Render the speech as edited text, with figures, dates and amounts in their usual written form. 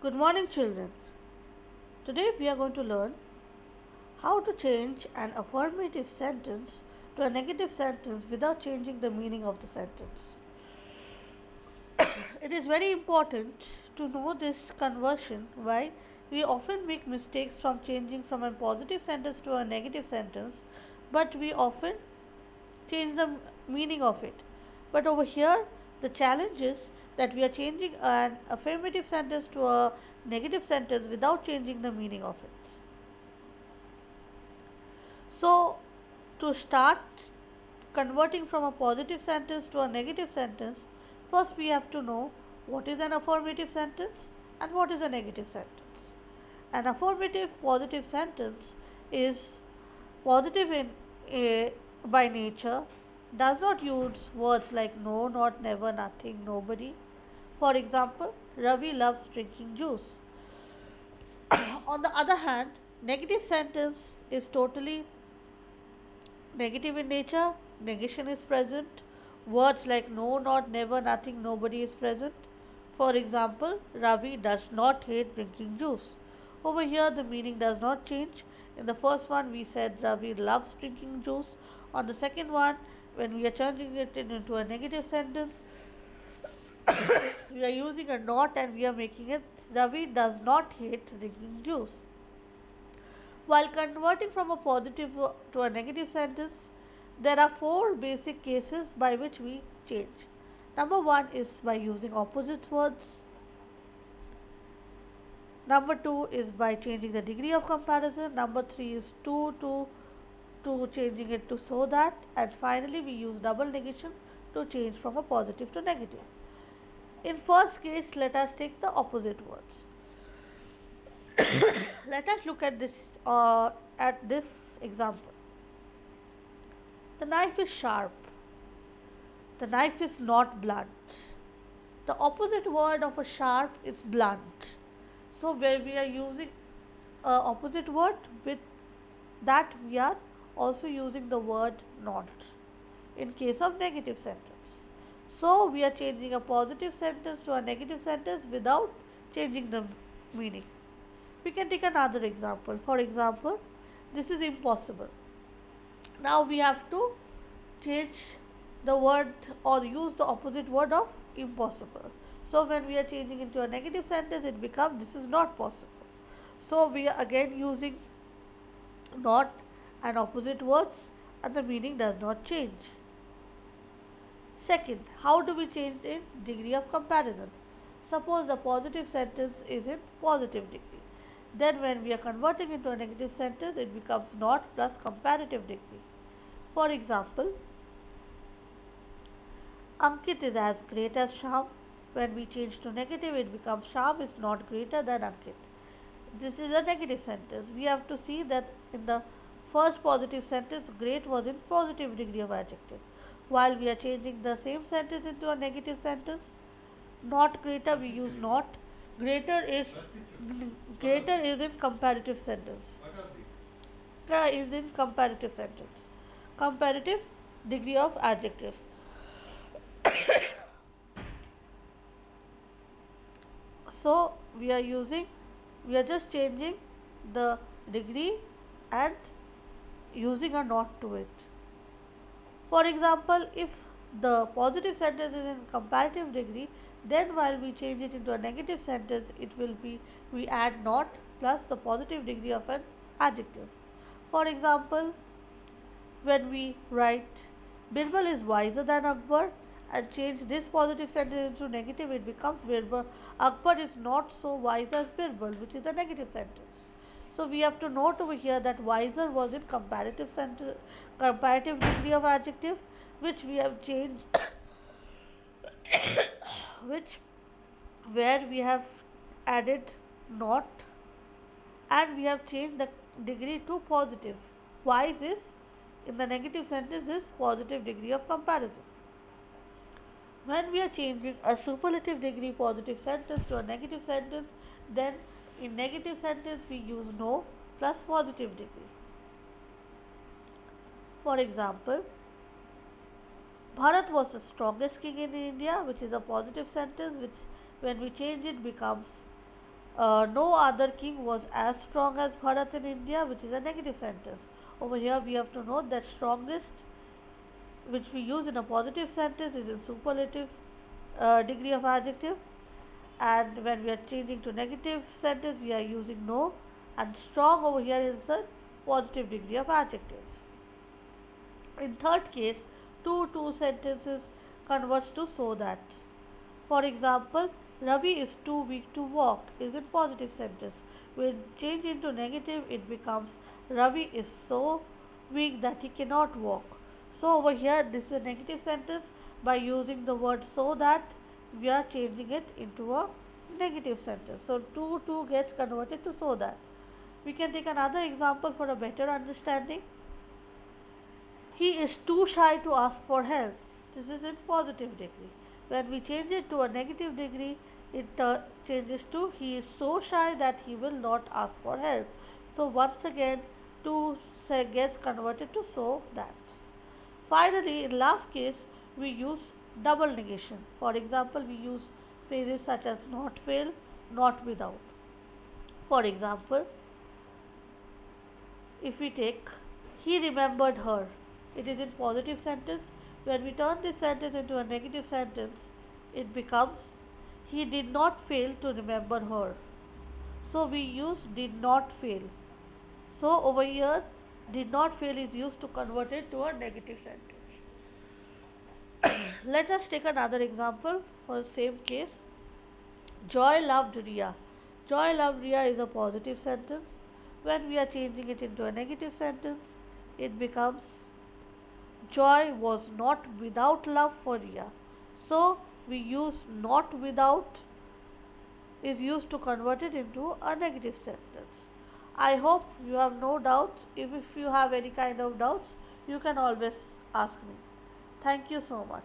Good morning, children. Today we are going to learn how to change an affirmative sentence to a negative sentence without changing the meaning of the sentence. It is very important to know this conversion. Why? We often make mistakes from changing from a positive sentence to a negative sentence, but we often change the meaning of it. But over here, the challenge is that we are changing an affirmative sentence to a negative sentence without changing the meaning of it. So, to start converting from a positive sentence to a negative sentence, first we have to know what is an affirmative sentence and what is a negative sentence. An affirmative positive sentence is positive by nature, does not use words like no, not, never, nothing, nobody. For example, Ravi loves drinking juice. On the other hand, negative sentence is totally negative in nature, negation is present. Words like no, not, never, nothing, nobody is present. For example, Ravi does not hate drinking juice. Over here, the meaning does not change. In the first one, we said Ravi loves drinking juice. On the second one, when we are changing it into a negative sentence, we are using a not and we are making it Ravi does not hate drinking juice. While converting from a positive to a negative sentence, there are four basic cases by which we change. Number one is by using opposite words. Number two is by changing the degree of comparison. Number three is to changing it to so that. And finally, we use double negation to change from a positive to negative. In first case, let us take the opposite words. Let us look at this example. The knife is sharp. The knife is not blunt. The opposite word of a sharp is blunt. So where we are using a opposite word, with that we are also using the word not in case of negative sentence. So we are changing a positive sentence to a negative sentence without changing the meaning. We can take another example. For example, this is impossible. Now we have to change the word or use the opposite word of impossible. So when we are changing into a negative sentence, it becomes this is not possible. So we are again using not and opposite words and the meaning does not change. Second, how do we change in degree of comparison? Suppose the positive sentence is in positive degree. Then when we are converting into a negative sentence, it becomes not plus comparative degree. For example, Ankit is as great as Sham. When we change to negative, it becomes Sham is not greater than Ankit. This is a negative sentence. We have to see that in the first positive sentence, great was in positive degree of adjective. While we are changing the same sentence into a negative sentence, not greater, we use not. Greater is greater is in comparative sentence. Is in comparative sentence. Comparative degree of adjective. So we are just changing the degree and using a not to it. For example, if the positive sentence is in comparative degree, then while we change it into a negative sentence, it will be we add not plus the positive degree of an adjective. For example, when we write Birbal is wiser than Akbar and change this positive sentence into negative, it becomes Birbal. Akbar is not so wise as Birbal, which is a negative sentence. So we have to note over here that wiser was in comparative sentence, comparative degree of adjective, which we have changed, which where we have added not and we have changed the degree to positive. Wise is in the negative sentence is positive degree of comparison. When we are changing a superlative degree positive sentence to a negative sentence, then in negative sentence we use no plus positive degree. For example, Bharat was the strongest king in India, which is a positive sentence, which when we change it becomes No other king was as strong as Bharat in India, which is a negative sentence. Over here, we have to note that strongest, which we use in a positive sentence, is in superlative degree of adjective, and when we are changing to negative sentence, we are using no, and strong over here is the positive degree of adjectives. In third case, two sentences converts to so that. For example, Ravi is too weak to walk is in positive sentence. When change into negative, it becomes Ravi is so weak that he cannot walk. So over here, this is a negative sentence. By using the word so that, we are changing it into a negative sentence. So two gets converted to so that. We can take another example for a better understanding. He is too shy to ask for help. This is in positive degree. When we change it to a negative degree, it changes to he is so shy that he will not ask for help. So once again, to gets converted to so that. Finally, in last case, we use double negation. For example, we use phrases such as not fail, not without. For example, if we take he remembered her, it is in positive sentence. When we turn this sentence into a negative sentence, it becomes he did not fail to remember her. So we use did not fail. So over here, did not fail is used to convert it to a negative sentence. Let us take another example for the same case. Joy loved Ria. Joy loved Ria is a positive sentence. When we are changing it into a negative sentence, it becomes Joy was not without love for Ria. So we use not without is used to convert it into a negative sentence. I hope you have no doubts. If you have any kind of doubts, you can always ask me. Thank you so much.